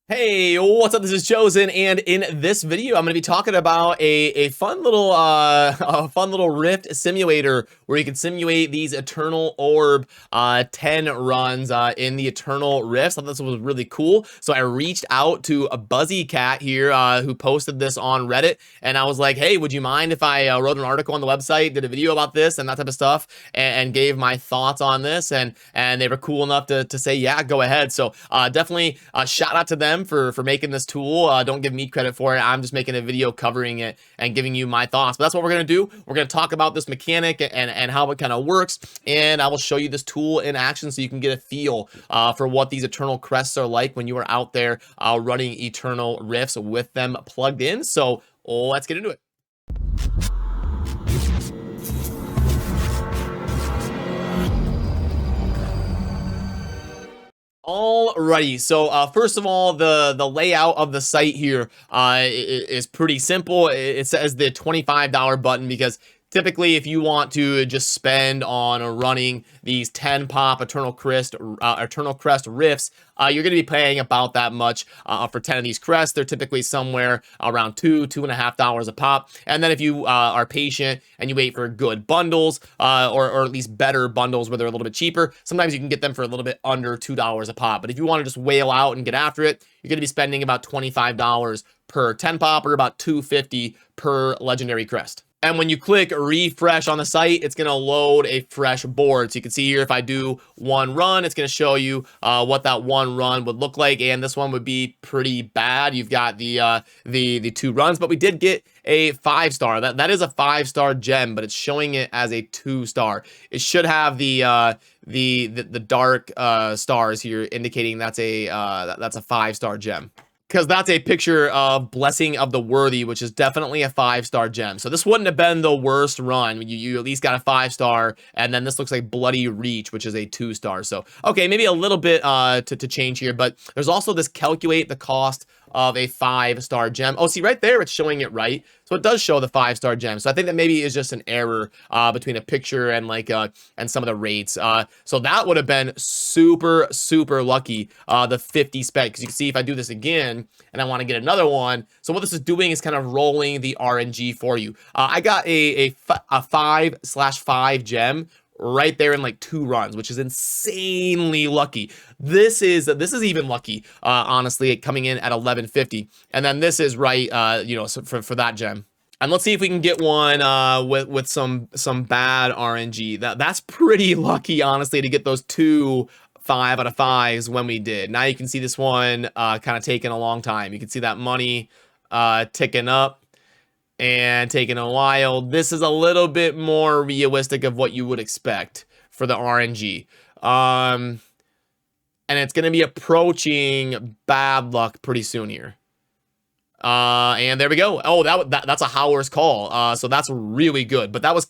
Hey, what's up? This is Chosen, and in this video, I'm going to be talking about a fun little a fun little Rift simulator where you can simulate these Eternal Orb 10 runs in the Eternal Rifts. I thought this was really cool, so I reached out to a Buzzy Cat here who posted this on Reddit, and I was like, hey, would you mind if I wrote an article on the website, did a video about this and that type of stuff, and gave my thoughts on this, and they were cool enough to say, yeah, go ahead. So definitely shout out to them for making this tool. Don't give me credit for it. I'm just making a video covering it and giving you my thoughts. But that's what we're going to do. We're going to talk about this mechanic and how it kind of works. And I will show you this tool in action so you can get a feel for what these Eternal Crests are like when you are out there running Eternal Rifts with them plugged in. So let's get into it. Alrighty, so first of all, the layout of the site here is pretty simple. It says the $25 button because typically if you want to just spend on running these 10 pop Eternal Crest Rifts, you're going to be paying about that much for 10 of these crests. They're typically somewhere around $2.50 a pop. And then if you are patient and you wait for good bundles, or at least better bundles where they're a little bit cheaper, sometimes you can get them for a little bit under $2 a pop. But if you want to just whale out and get after it, you're going to be spending about $25 per 10 pop, or about $2.50 per legendary crest. And when you click refresh on the site, it's going to load a fresh board. So you can see here, if I do one run, it's going to show you what that one run would look like. And this one would be pretty bad. You've got the two runs, but we did get a 5-star. That is a 5-star gem, but it's showing it as a 2-star. It should have the dark stars here indicating that's a 5-star gem, because that's a picture of Blessing of the Worthy, which is definitely a 5-star gem. So this wouldn't have been the worst run. You at least got a 5-star, and then this looks like Bloody Reach, which is a 2-star. So, okay, maybe a little bit to change here, but there's also this calculate the cost of a 5-star gem. Oh, see right there, it's showing it right. So it does show the 5-star gem. So I think that maybe is just an error between a picture and and some of the rates. So that would have been super lucky, the 50 spec, because you can see if I do this again and I want to get another one. So what this is doing is kind of rolling the RNG for you. I got a 5/5 gem right there in like 2 runs, which is insanely lucky. This is even lucky, honestly, coming in at 1150, and then this is right, so for that gem. And let's see if we can get one with some bad RNG. That's pretty lucky, honestly, to get those 2 5 out of 5s when we did. Now you can see this one kind of taking a long time. You can see that money ticking up and taking a while. This is a little bit more realistic of what you would expect for the RNG. And it's going to be approaching bad luck pretty soon here. And there we go. Oh, that's a Howler's Call. So that's really good. But that was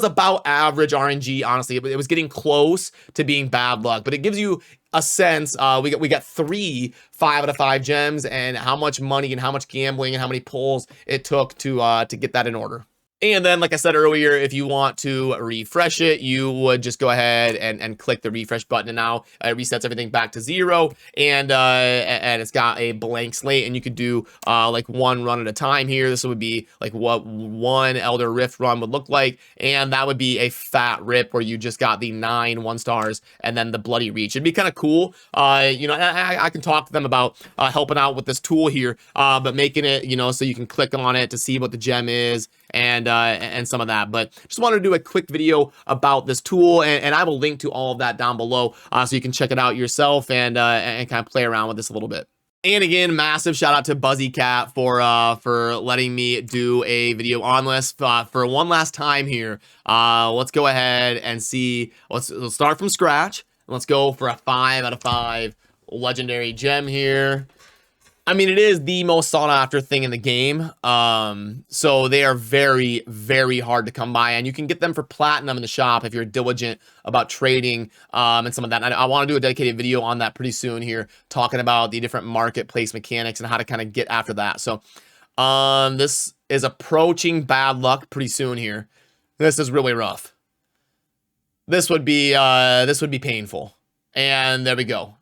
about average RNG, honestly. It was getting close to being bad luck, but it gives you a sense. We got 3 5 out of 5 gems, and how much money and how much gambling and how many pulls it took to get that in order. And then, like I said earlier, if you want to refresh it, you would just go ahead and click the refresh button, and now it resets everything back to 0, and it's got a blank slate, and you could do like one run at a time here. This would be like what one Elder Rift run would look like, and that would be a fat rip where you just got the 9 1-stars and then the Bloody Reach. It'd be kind of cool. I can talk to them about helping out with this tool here, but making it, so you can click on it to see what the gem is, and some of that. But just wanted to do a quick video about this tool, and I will link to all of that down below so you can check it out yourself and kind of play around with this a little bit. And again, massive shout out to Buzzy Cat for letting me do a video on this. For one last time here, let's go ahead and see. Let's start from scratch. Let's go for a 5 out of 5 legendary gem here. I mean, it is the most sought after thing in the game. So they are very hard to come by, and you can get them for platinum in the shop if you're diligent about trading and some of that. And I want to do a dedicated video on that pretty soon here, talking about the different marketplace mechanics and how to kind of get after that. So this is approaching bad luck pretty soon here. This is really rough. This would be painful. And there we go.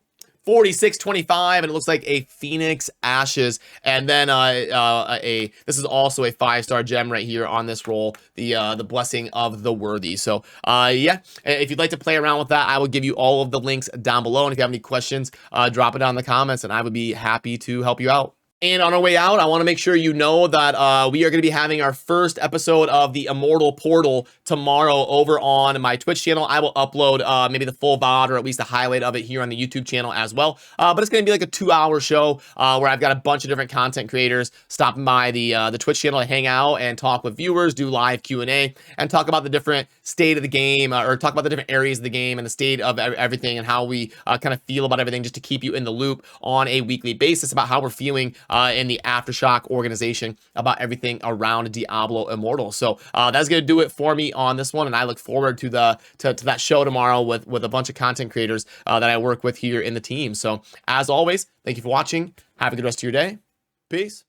4625, and it looks like a Phoenix Ashes, and then this is also a 5-star gem right here on this roll, the Blessing of the Worthy. So yeah, if you'd like to play around with that, I will give you all of the links down below, and if you have any questions, drop it down in the comments, and I would be happy to help you out. And on our way out, I want to make sure you know that we are going to be having our first episode of the Immortal Portal tomorrow over on my Twitch channel. I will upload maybe the full VOD or at least a highlight of it here on the YouTube channel as well. But it's going to be like a 2-hour show where I've got a bunch of different content creators stopping by the Twitch channel to hang out and talk with viewers, do live Q&A, and talk about the different state of the game or talk about the different areas of the game and the state of everything and how we kind of feel about everything, just to keep you in the loop on a weekly basis about how we're feeling in the Aftershock organization about everything around Diablo Immortal. So that's going to do it for me on this one, and I look forward to that show tomorrow with a bunch of content creators that I work with here in the team. So as always, thank you for watching. Have a good rest of your day. Peace.